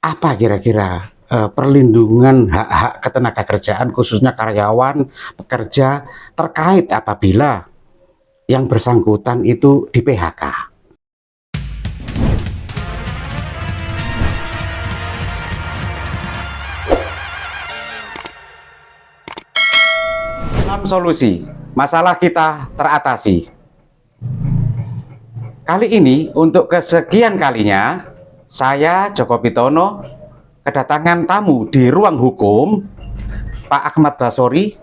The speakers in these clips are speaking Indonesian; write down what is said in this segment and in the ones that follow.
apa kira-kira perlindungan hak-hak ketenagakerjaan khususnya karyawan, pekerja terkait apabila yang bersangkutan itu di PHK? Dalam solusi, masalah kita teratasi. Kali ini untuk kesekian kalinya saya Joko Pitono kedatangan tamu di ruang hukum, Pak Ahmad Basori.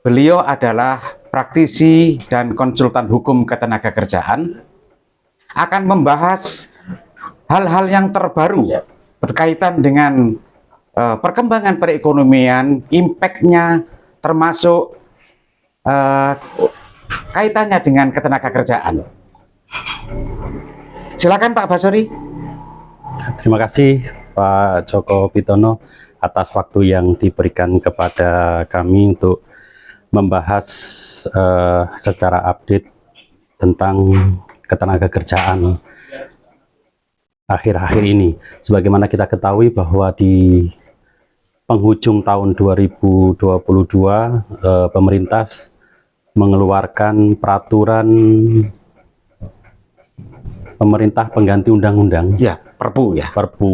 Beliau adalah praktisi dan konsultan hukum ketenagakerjaan, akan membahas hal-hal yang terbaru berkaitan dengan perkembangan perekonomian, impact-nya, termasuk kaitannya dengan ketenagakerjaan. Silakan Pak Basori. Terima kasih Pak Joko Pitono atas waktu yang diberikan kepada kami untuk membahas secara update tentang ketenagakerjaan akhir-akhir ini. Sebagaimana kita ketahui bahwa di penghujung tahun 2022 pemerintah mengeluarkan peraturan pemerintah pengganti undang-undang, ya, Perpu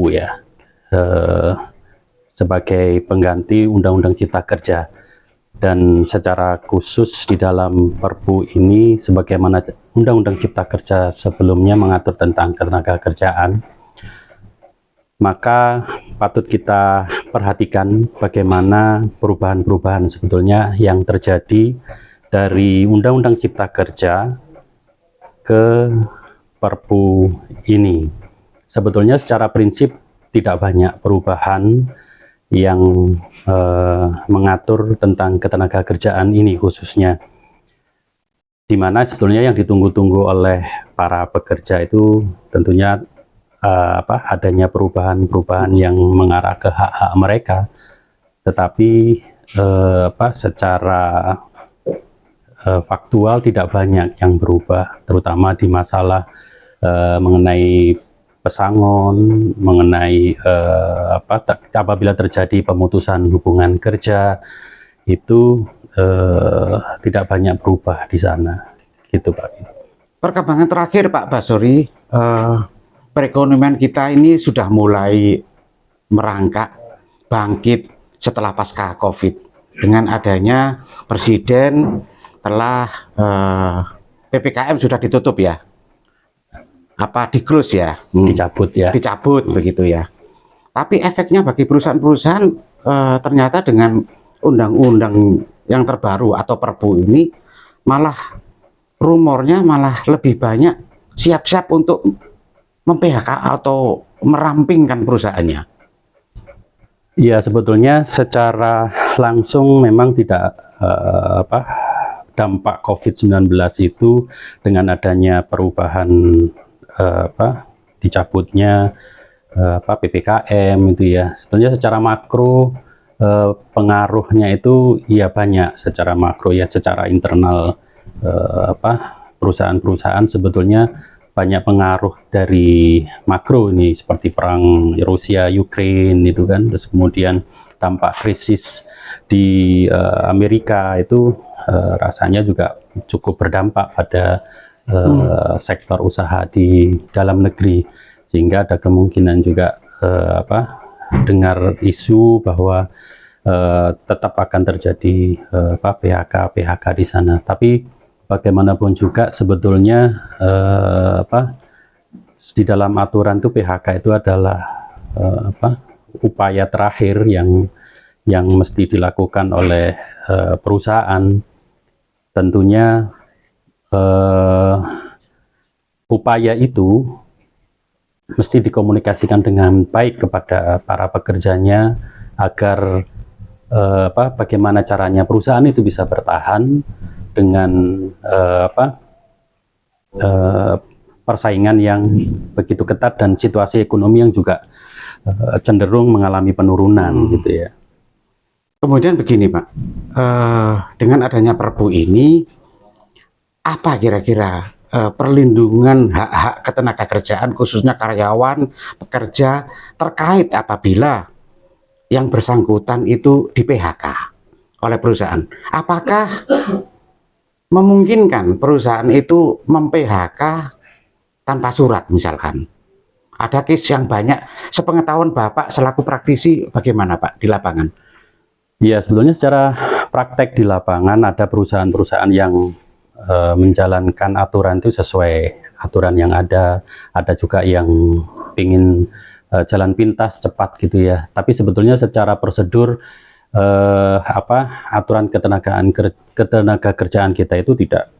ya, sebagai pengganti Undang-Undang Cipta Kerja. Dan secara khusus di dalam Perpu ini, sebagaimana Undang-Undang Cipta Kerja sebelumnya mengatur tentang ketenagakerjaan, maka patut kita perhatikan bagaimana perubahan-perubahan sebetulnya yang terjadi dari Undang-Undang Cipta Kerja ke Perpu ini. Sebetulnya secara prinsip tidak banyak perubahan yang mengatur tentang ketenagakerjaan ini khususnya, di mana sebetulnya yang ditunggu-tunggu oleh para pekerja itu tentunya adanya perubahan-perubahan yang mengarah ke hak-hak mereka, tetapi secara faktual tidak banyak yang berubah, terutama di masalah mengenai pesangon, mengenai apabila terjadi pemutusan hubungan kerja, itu tidak banyak berubah di sana, gitu Pak. Perkembangan terakhir Pak Basori, perekonomian kita ini sudah mulai merangkak, bangkit setelah pasca COVID. Dengan adanya Presiden telah PPKM sudah ditutup ya, di close ya, dicabut begitu ya. Tapi efeknya bagi perusahaan-perusahaan ternyata dengan undang-undang yang terbaru atau Perpu ini, malah rumornya malah lebih banyak siap-siap untuk mem-PHK atau merampingkan perusahaannya. Ya, sebetulnya secara langsung memang tidak dampak COVID-19 itu dengan adanya perubahan dicabutnya PPKM itu ya, sebetulnya secara makro pengaruhnya itu ya banyak secara makro ya, secara internal perusahaan-perusahaan sebetulnya banyak pengaruh dari makro ini, seperti perang Rusia Ukraine itu kan, terus kemudian dampak krisis di Amerika itu rasanya juga cukup berdampak pada sektor usaha di dalam negeri, sehingga ada kemungkinan juga dengar isu bahwa tetap akan terjadi PHK di sana. Tapi bagaimanapun juga sebetulnya di dalam aturan itu PHK itu adalah upaya terakhir yang mesti dilakukan oleh perusahaan. Tentunya upaya itu mesti dikomunikasikan dengan baik kepada para pekerjanya agar bagaimana caranya perusahaan itu bisa bertahan dengan persaingan yang begitu ketat dan situasi ekonomi yang juga cenderung mengalami penurunan gitu ya. Kemudian begini Pak, dengan adanya Perpu ini, apa kira-kira perlindungan hak-hak ketenagakerjaan khususnya karyawan, pekerja terkait apabila yang bersangkutan itu di PHK oleh perusahaan. Apakah memungkinkan perusahaan itu mem-PHK tanpa surat misalkan? Ada case yang banyak, sepengetahuan Bapak selaku praktisi bagaimana Pak di lapangan? Ya, sebetulnya secara praktek di lapangan ada perusahaan-perusahaan yang menjalankan aturan itu sesuai aturan yang ada juga yang ingin jalan pintas cepat gitu ya. Tapi sebetulnya secara prosedur aturan ketenagakerjaan kita itu tidak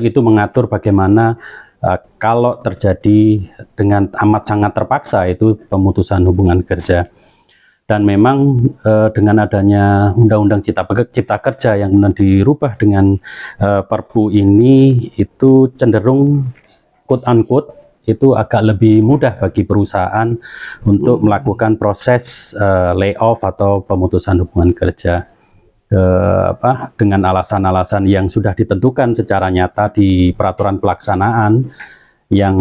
itu mengatur bagaimana kalau terjadi dengan amat sangat terpaksa itu pemutusan hubungan kerja. Dan memang dengan adanya Undang-Undang Cipta Kerja yang dirubah dengan Perpu ini, itu cenderung quote unquote itu agak lebih mudah bagi perusahaan untuk melakukan proses layoff atau pemutusan hubungan kerja dengan alasan-alasan yang sudah ditentukan secara nyata di peraturan pelaksanaan, yang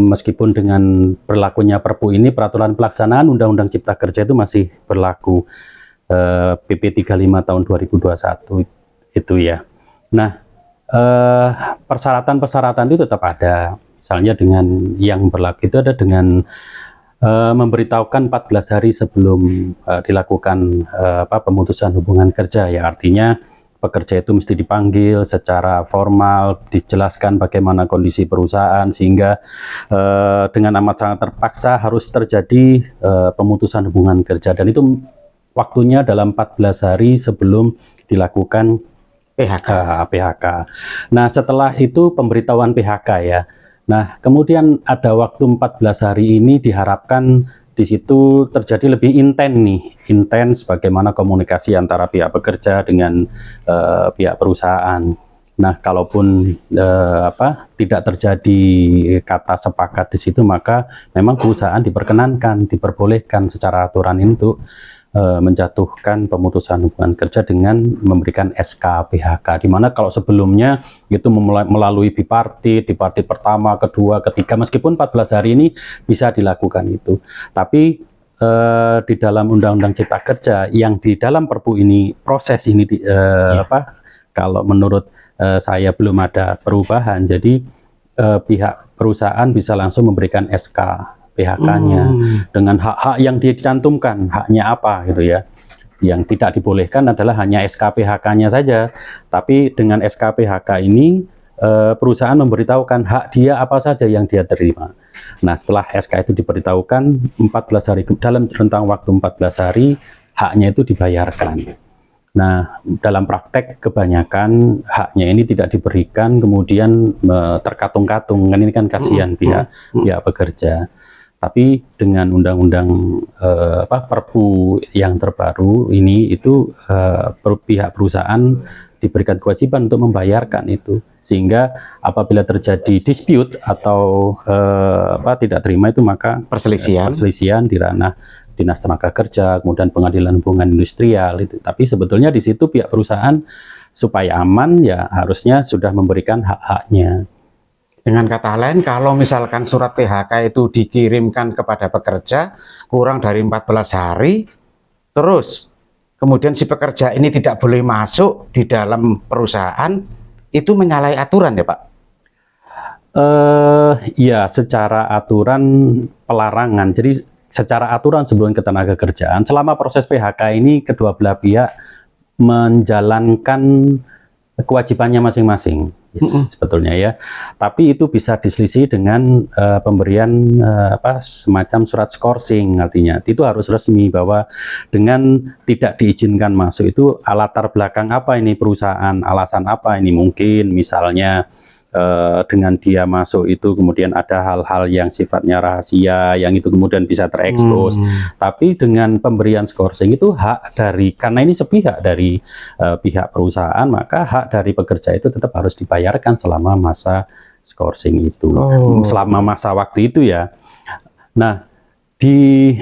meskipun dengan berlakunya Perpu ini, peraturan pelaksanaan Undang-Undang Cipta Kerja itu masih berlaku, PP 35 tahun 2021 itu ya. Nah, persyaratan-persyaratan itu tetap ada. Misalnya dengan yang berlaku itu ada dengan memberitahukan 14 hari sebelum dilakukan pemutusan hubungan kerja, ya artinya pekerja itu mesti dipanggil secara formal, dijelaskan bagaimana kondisi perusahaan, sehingga dengan amat sangat terpaksa harus terjadi pemutusan hubungan kerja, dan itu waktunya dalam 14 hari sebelum dilakukan PHK. Nah, setelah itu pemberitahuan PHK ya. Nah, kemudian ada waktu 14 hari ini diharapkan di situ terjadi lebih intens bagaimana komunikasi antara pihak pekerja dengan pihak perusahaan. Nah, kalaupun tidak terjadi kata sepakat di situ, maka memang perusahaan diperbolehkan secara aturan untuk menjatuhkan pemutusan hubungan kerja dengan memberikan SK PHK, di mana kalau sebelumnya itu melalui bipartit pertama, kedua, ketiga, meskipun 14 hari ini bisa dilakukan itu. Tapi di dalam Undang-Undang Cipta Kerja yang di dalam Perpu ini, proses ini kalau menurut saya belum ada perubahan, jadi pihak perusahaan bisa langsung memberikan SK PHK-nya dengan hak-hak yang dicantumkan, haknya apa gitu ya. Yang tidak dibolehkan adalah hanya SK PHK-nya saja, tapi dengan SK PHK ini perusahaan memberitahukan hak dia apa saja yang dia terima. Nah, setelah SK itu diberitahukan 14 hari, dalam rentang waktu 14 hari haknya itu dibayarkan. Nah, dalam praktek kebanyakan haknya ini tidak diberikan, kemudian terkatung-katung, kan ini kan kasihan pihak pekerja. Tapi dengan undang-undang Perpu yang terbaru ini, itu pihak perusahaan diberikan kewajiban untuk membayarkan itu, sehingga apabila terjadi dispute atau tidak terima itu, maka perselisihan di ranah Dinas Tenaga Kerja, kemudian Pengadilan Hubungan Industrial itu. Tapi sebetulnya di situ pihak perusahaan supaya aman ya harusnya sudah memberikan hak-haknya. Dengan kata lain, kalau misalkan surat PHK itu dikirimkan kepada pekerja kurang dari 14 hari, terus kemudian si pekerja ini tidak boleh masuk di dalam perusahaan, itu menyalahi aturan ya Pak? Ya, secara aturan pelarangan. Jadi secara aturan sebelum ketenagakerjaan, selama proses PHK ini kedua belah pihak menjalankan kewajibannya masing-masing. Sebetulnya ya, tapi itu bisa diselisih dengan pemberian semacam surat skorsing. Artinya itu harus resmi bahwa dengan tidak diizinkan masuk itu latar belakang apa ini perusahaan, alasan apa ini, mungkin misalnya dengan dia masuk itu kemudian ada hal-hal yang sifatnya rahasia yang itu kemudian bisa terekspos. Tapi dengan pemberian skorsing itu hak dari, karena ini sepihak dari pihak perusahaan, maka hak dari pekerja itu tetap harus dibayarkan selama masa skorsing itu, selama masa waktu itu ya. Nah, di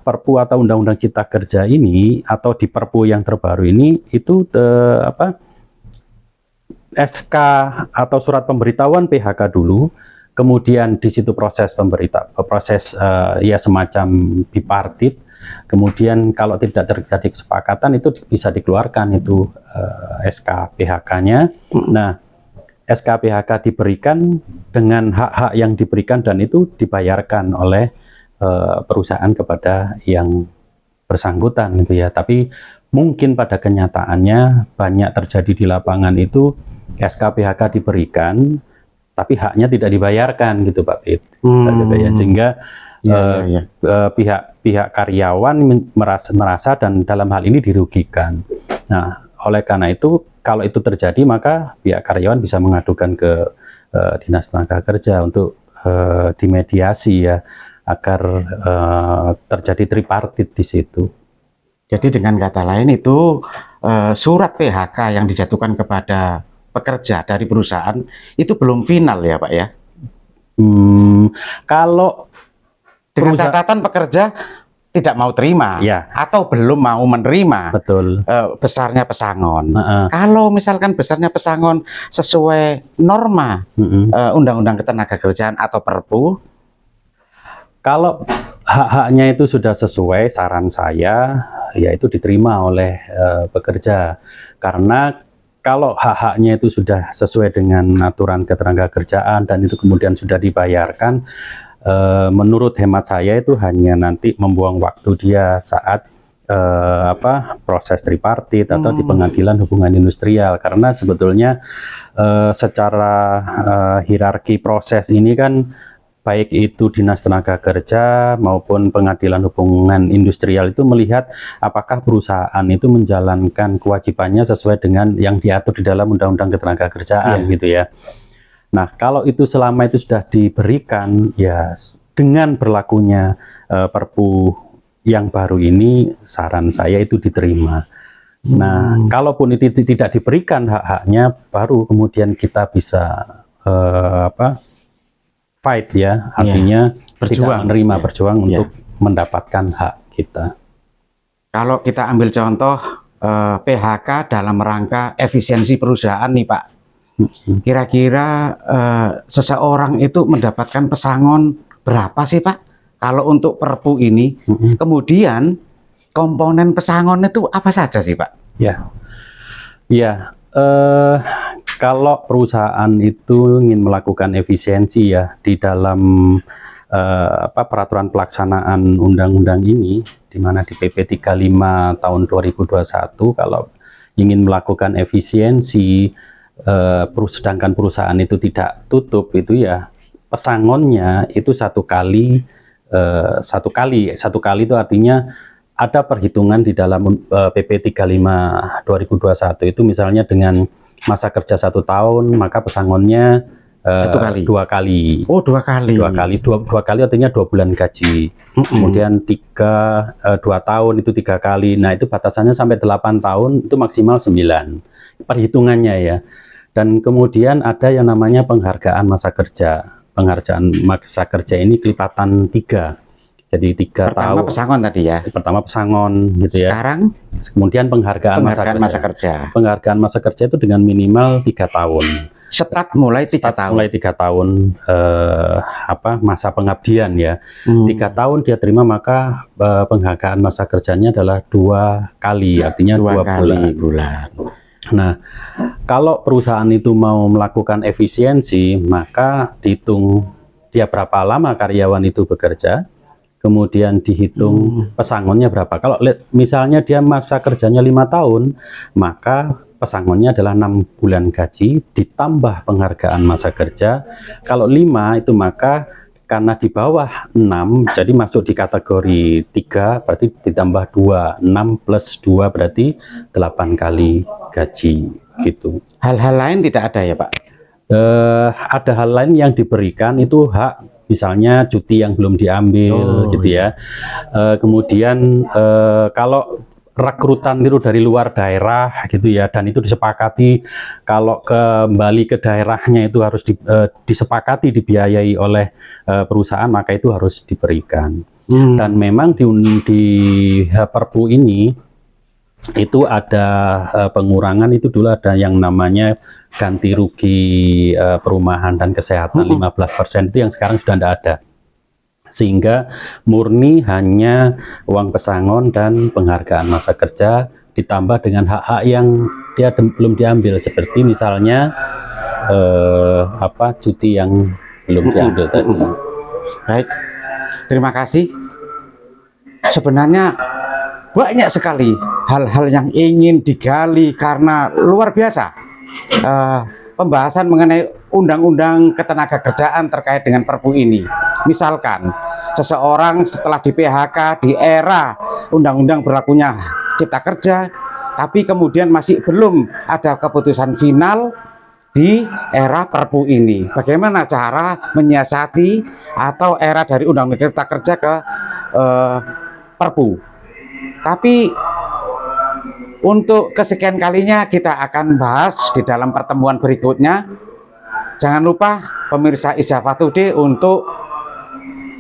Perpu atau Undang-Undang Cipta Kerja ini, atau di Perpu yang terbaru ini, itu SK atau surat pemberitahuan PHK dulu, kemudian di situ proses ya semacam bipartit, kemudian kalau tidak terjadi kesepakatan itu bisa dikeluarkan itu SK PHK-nya. Nah, SK PHK diberikan dengan hak-hak yang diberikan dan itu dibayarkan oleh perusahaan kepada yang bersangkutan gitu ya. Tapi mungkin pada kenyataannya banyak terjadi di lapangan itu SK PHK diberikan tapi haknya tidak dibayarkan gitu Pak Pit. Sehingga pihak karyawan merasa dan dalam hal ini dirugikan. Nah, oleh karena itu kalau itu terjadi maka pihak karyawan bisa mengadukan ke Dinas Tenaga Kerja untuk dimediasi ya, agar terjadi tripartit di situ. Jadi dengan kata lain itu surat PHK yang dijatuhkan kepada pekerja dari perusahaan itu belum final ya Pak ya? Kalau dengan catatan pekerja tidak mau terima ya, atau belum mau menerima, betul, besarnya pesangon. Kalau misalkan besarnya pesangon sesuai norma Undang-Undang Ketenagakerjaan atau Perpu, kalau hak-haknya itu sudah sesuai, saran saya yaitu diterima oleh pekerja. Karena kalau hak-haknya itu sudah sesuai dengan aturan ketenagakerjaan dan itu kemudian sudah dibayarkan, menurut hemat saya itu hanya nanti membuang waktu dia saat proses tripartit atau di pengadilan hubungan industrial. Karena sebetulnya secara hierarki proses ini kan baik itu Dinas Tenaga Kerja maupun Pengadilan Hubungan Industrial itu melihat apakah perusahaan itu menjalankan kewajibannya sesuai dengan yang diatur di dalam Undang-Undang Ketenagakerjaan gitu ya. Nah, kalau itu selama itu sudah diberikan ya dengan berlakunya Perpu yang baru ini, saran saya itu diterima. Nah, kalaupun itu tidak diberikan hak-haknya, baru kemudian kita bisa fight ya, artinya berjuang, menerima berjuang untuk mendapatkan hak kita. Kalau kita ambil contoh PHK dalam rangka efisiensi perusahaan nih Pak, kira-kira seseorang itu mendapatkan pesangon berapa sih Pak? Kalau untuk Perpu ini, kemudian komponen pesangon itu apa saja sih Pak? Ya, kalau perusahaan itu ingin melakukan efisiensi ya di dalam peraturan pelaksanaan undang-undang ini, di mana di PP 35 tahun 2021 kalau ingin melakukan efisiensi, sedangkan perusahaan itu tidak tutup itu ya pesangonnya itu satu kali itu artinya ada perhitungan di dalam PP 35 2021 itu misalnya dengan masa kerja 1 tahun maka pesangonnya 2 kali. Oh, 2 kali. 2 kali. 2 kali artinya 2 bulan gaji. Kemudian 2 tahun itu 3 kali. Nah, itu batasannya sampai 8 tahun itu maksimal 9. Perhitungannya ya. Dan kemudian ada yang namanya penghargaan masa kerja. Penghargaan masa kerja ini kelipatan 3. Jadi 3 tahun. Pertama pesangon tadi ya. Pertama pesangon gitu ya. Sekarang kemudian penghargaan masa kerja. Penghargaan masa kerja itu dengan minimal 3 tahun. Start mulai 3 tahun. Mulai 3 tahun masa pengabdian ya. 3 tahun dia terima maka penghargaan masa kerjanya adalah 2 kali, artinya 2 bulan. Nah, kalau perusahaan itu mau melakukan efisiensi, maka dihitung dia berapa lama karyawan itu bekerja, kemudian dihitung pesangonnya berapa. Kalau misalnya dia masa kerjanya 5 tahun, maka pesangonnya adalah 6 bulan gaji ditambah penghargaan masa kerja. Kalau 5 itu maka karena di bawah 6 jadi masuk di kategori 3 berarti ditambah 2, 6 plus 2 berarti 8 kali gaji gitu. Hal-hal lain tidak ada ya Pak? Ada hal lain yang diberikan itu hak, misalnya cuti yang belum diambil gitu ya. Kemudian kalau rekrutan itu dari luar daerah gitu ya, dan itu disepakati kalau kembali ke daerahnya itu harus disepakati dibiayai oleh perusahaan, maka itu harus diberikan. Dan memang di Perpu ini itu ada pengurangan, itu dulu ada yang namanya ganti rugi perumahan dan kesehatan 15%, itu yang sekarang sudah tidak ada, sehingga murni hanya uang pesangon dan penghargaan masa kerja ditambah dengan hak-hak yang dia belum diambil, seperti misalnya cuti yang belum diambil tadi. Baik, terima kasih. Sebenarnya banyak sekali hal-hal yang ingin digali karena luar biasa. Pembahasan mengenai undang-undang ketenagakerjaan terkait dengan Perpu ini. Misalkan seseorang setelah di PHK di era undang-undang berlakunya Cipta Kerja, tapi kemudian masih belum ada keputusan final di era Perpu ini. Bagaimana cara menyiasati atau era dari undang-undang Cipta Kerja ke Perpu. Tapi untuk kesekian kalinya kita akan bahas di dalam pertemuan berikutnya. Jangan lupa pemirsa Ijazah Today untuk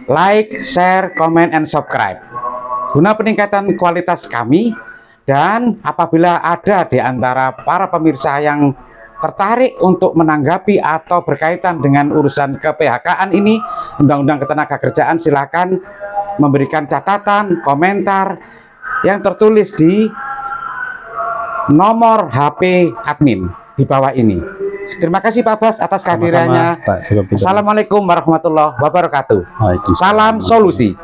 like, share, comment, and subscribe guna peningkatan kualitas kami. Dan apabila ada di antara para pemirsa yang tertarik untuk menanggapi atau berkaitan dengan urusan ke-PHK-an ini, Undang-Undang Ketenagakerjaan, silakan memberikan catatan, komentar yang tertulis di nomor HP admin di bawah ini. Terima kasih Pak Bas atas kehadirannya. Assalamualaikum warahmatullahi wabarakatuh. Salam solusi.